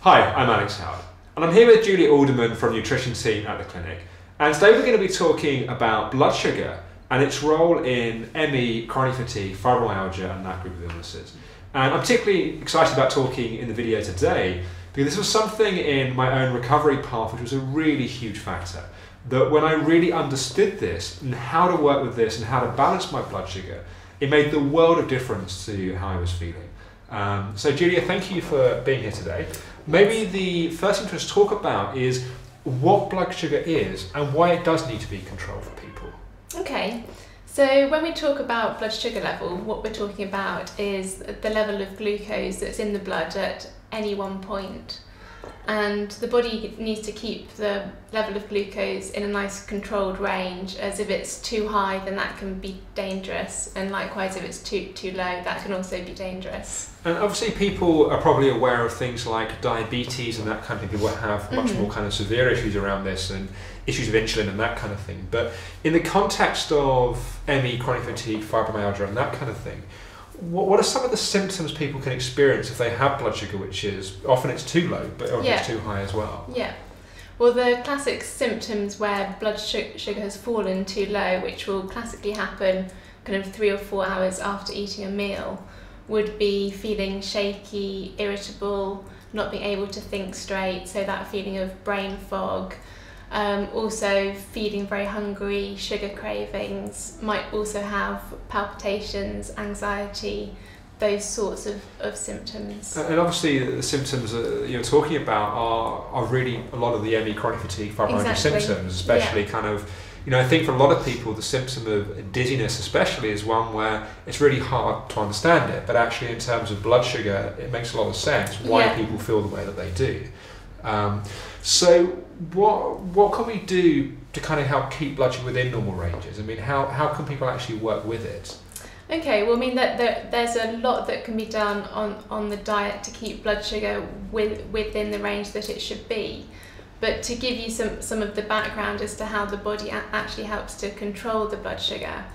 Hi, I'm Alex Howard, and I'm here with Julie Alderman from Nutrition Team at the clinic. And today we're going to be talking about blood sugar and its role in ME, chronic fatigue, fibromyalgia, and that group of illnesses. And I'm particularly excited about talking in the video today because this was something in my own recovery path which was a really huge factor. That when I really understood this and how to work with this and how to balance my blood sugar, it made the world of difference to how I was feeling. So Julia, thank you for being here today. Maybe the first thing to talk about is what blood sugar is and why it does need to be controlled for people. Okay, so when we talk about blood sugar level, what we're talking about is the level of glucose that's in the blood at any one point. And the body needs to keep the level of glucose in a nice controlled range, as if it's too high then that can be dangerous, and likewise if it's too low that can also be dangerous. And obviously people are probably aware of things like diabetes and that kind of thing. People have much more kind of severe issues around this and issues of insulin and that kind of thing. But in the context of ME, chronic fatigue, fibromyalgia and that kind of thing, what are some of the symptoms people can experience if they have blood sugar, which is often it's too low, but often it's too high as well? Yeah. Well, the classic symptoms where blood sugar has fallen too low, which will classically happen kind of 3 or 4 hours after eating a meal, would be feeling shaky, irritable, not being able to think straight, so that feeling of brain fog. Also feeling very hungry, sugar cravings, might also have palpitations, anxiety, those sorts of symptoms. And obviously the symptoms that you're talking about are really a lot of the ME, chronic fatigue, fibromyalgia symptoms, especially kind of, I think for a lot of people the symptom of dizziness especially is one where it's really hard to understand it, but actually in terms of blood sugar it makes a lot of sense why people feel the way that they do. So what can we do to kind of help keep blood sugar within normal ranges? I mean, how can people actually work with it? Okay, well, I mean, there's a lot that can be done on the diet to keep blood sugar within the range that it should be. But to give you some of the background as to how the body actually helps to control the blood sugar,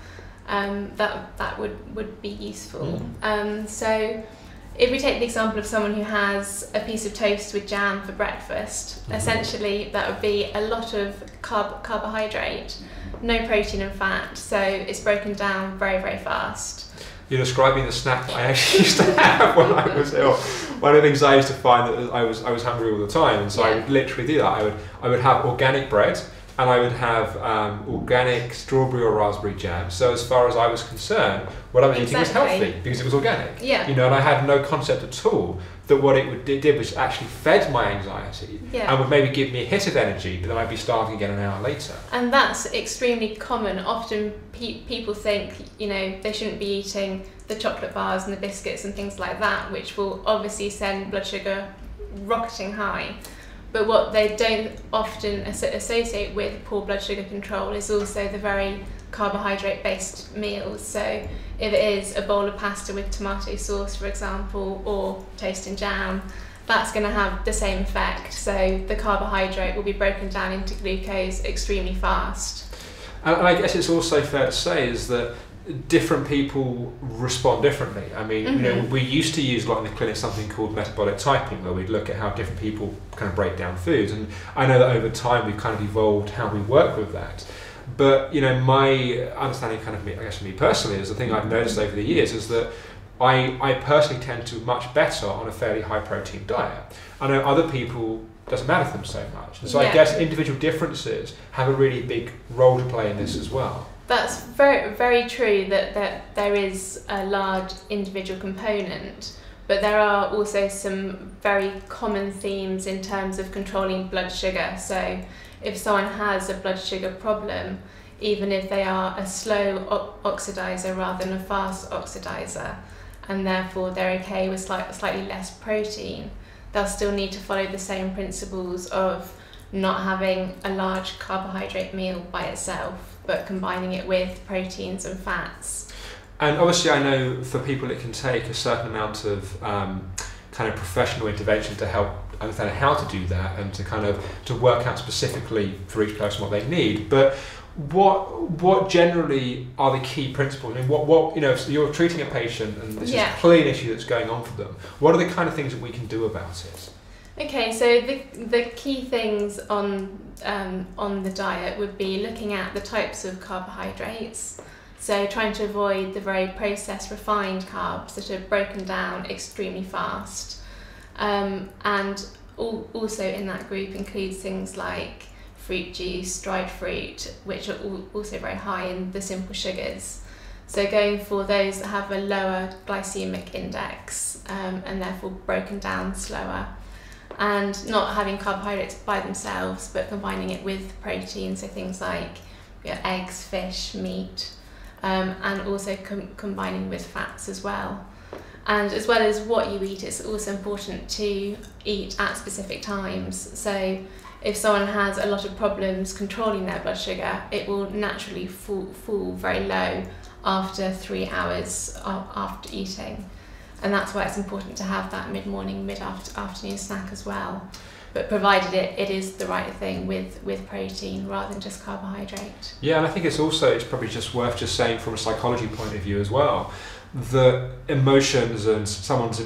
that would be useful. So if we take the example of someone who has a piece of toast with jam for breakfast, essentially that would be a lot of carbohydrate, no protein and fat, so it's broken down very, very fast. You're describing the snack that I actually used to have when I was ill. One of the things I used to find that I was hungry all the time, and so I would literally do that. I would have organic bread, and I would have organic strawberry or raspberry jam. So as far as I was concerned, what I was eating was healthy because it was organic. And I had no concept at all that what it did was actually fed my anxiety and would maybe give me a hit of energy, but then I'd be starving again an hour later. And that's extremely common. Often people think, they shouldn't be eating the chocolate bars and the biscuits and things like that, which will obviously send blood sugar rocketing high. But what they don't often associate with poor blood sugar control is also the very carbohydrate-based meals. So if it is a bowl of pasta with tomato sauce, for example, or toast and jam, that's going to have the same effect. So the carbohydrate will be broken down into glucose extremely fast. And I guess it's also fair to say is that different people respond differently. I mean, we used to use a lot in the clinic something called metabolic typing, where we'd look at how different people kind of break down foods, and I know that over time we've kind of evolved how we work with that. But my understanding, kind of, I guess for me personally, is the thing I've noticed over the years is that I personally tend to do much better on a fairly high protein diet. I know other people doesn't matter to them so much, and so I guess individual differences have a really big role to play in this as well. That's very, very true that there is a large individual component, but there are also some very common themes in terms of controlling blood sugar. So if someone has a blood sugar problem, even if they are a slow oxidizer rather than a fast oxidizer, and therefore they're okay with slightly less protein, they'll still need to follow the same principles of not having a large carbohydrate meal by itself, but combining it with proteins and fats. And obviously I know for people it can take a certain amount of kind of professional intervention to help understand how to do that and to work out specifically for each person what they need. But what generally are the key principles? I mean, what if you're treating a patient and this is clearly an issue that's going on for them, what are the kind of things that we can do about it? Okay, so the key things on the diet would be looking at the types of carbohydrates. So trying to avoid the very processed, refined carbs that are broken down extremely fast. And also in that group includes things like fruit juice, dried fruit, which are also very high in the simple sugars. So going for those that have a lower glycemic index and therefore broken down slower. And not having carbohydrates by themselves, but combining it with protein, so things like eggs, fish, meat, and also combining with fats as well. And as well as what you eat, it's also important to eat at specific times. So if someone has a lot of problems controlling their blood sugar, it will naturally fall very low after 3 hours after eating. And that's why it's important to have that mid-morning, mid-afternoon snack as well. But provided it is the right thing with protein rather than just carbohydrate. Yeah, and I think it's probably just worth just saying from a psychology point of view as well, that emotions and someone's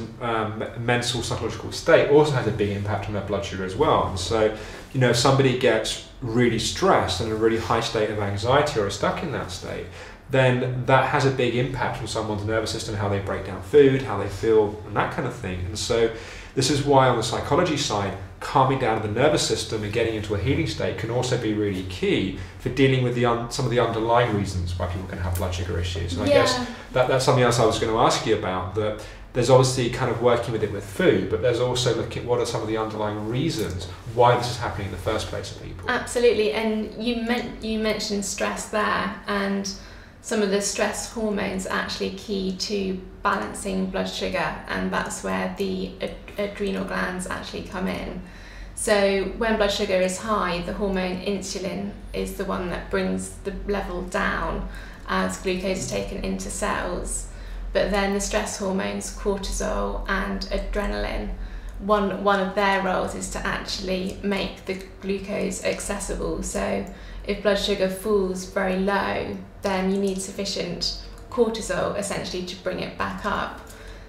mental psychological state also has a big impact on their blood sugar as well. And so, if somebody gets really stressed and a really high state of anxiety or is stuck in that state, then that has a big impact on someone's nervous system, how they break down food, how they feel, and that kind of thing. And so this is why on the psychology side, calming down the nervous system and getting into a healing state can also be really key for dealing with some of the underlying reasons why people can have blood sugar issues. And I guess that's something else I was going to ask you about, that there's obviously kind of working with it with food, but there's also looking at what are some of the underlying reasons why this is happening in the first place for people. Absolutely, and you mentioned stress there, and some of the stress hormones are actually key to balancing blood sugar, and that's where the adrenal glands actually come in. So when blood sugar is high, the hormone insulin is the one that brings the level down as glucose is taken into cells. But then the stress hormones, cortisol and adrenaline, one of their roles is to actually make the glucose accessible. So if blood sugar falls very low, then you need sufficient cortisol essentially to bring it back up.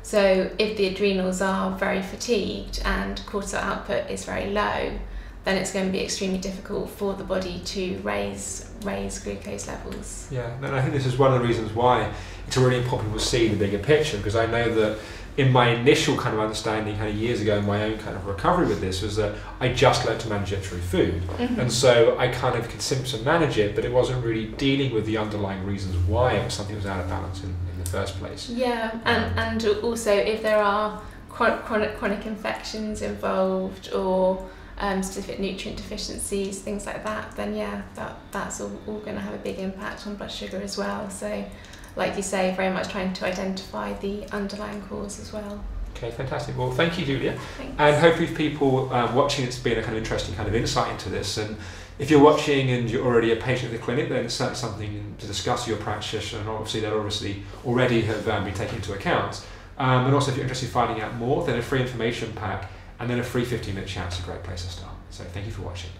So if the adrenals are very fatigued and cortisol output is very low, then it's going to be extremely difficult for the body to raise glucose levels. Yeah, and I think this is one of the reasons why it's really important to see the bigger picture, because I know that in my initial kind of understanding kind of years ago in my own kind of recovery with this was that I just learned to manage it through food. Mm-hmm. And so I kind of could symptom manage it, but it wasn't really dealing with the underlying reasons why it was something that was out of balance in the first place. Yeah, and also if there are chronic infections involved or specific nutrient deficiencies, things like that, then that's all going to have a big impact on blood sugar as well. So like you say, very much trying to identify the underlying cause as well. Okay, fantastic. Well, thank you, Julia. Thanks. And hopefully for people watching, it's been a kind of interesting kind of insight into this. And if you're watching and you're already a patient at the clinic, then it's certainly something to discuss with your practitioner, and obviously they'll already have been taken into account. And also if you're interested in finding out more, then a free information pack and then a free 15-minute chat is a great place to start. So thank you for watching.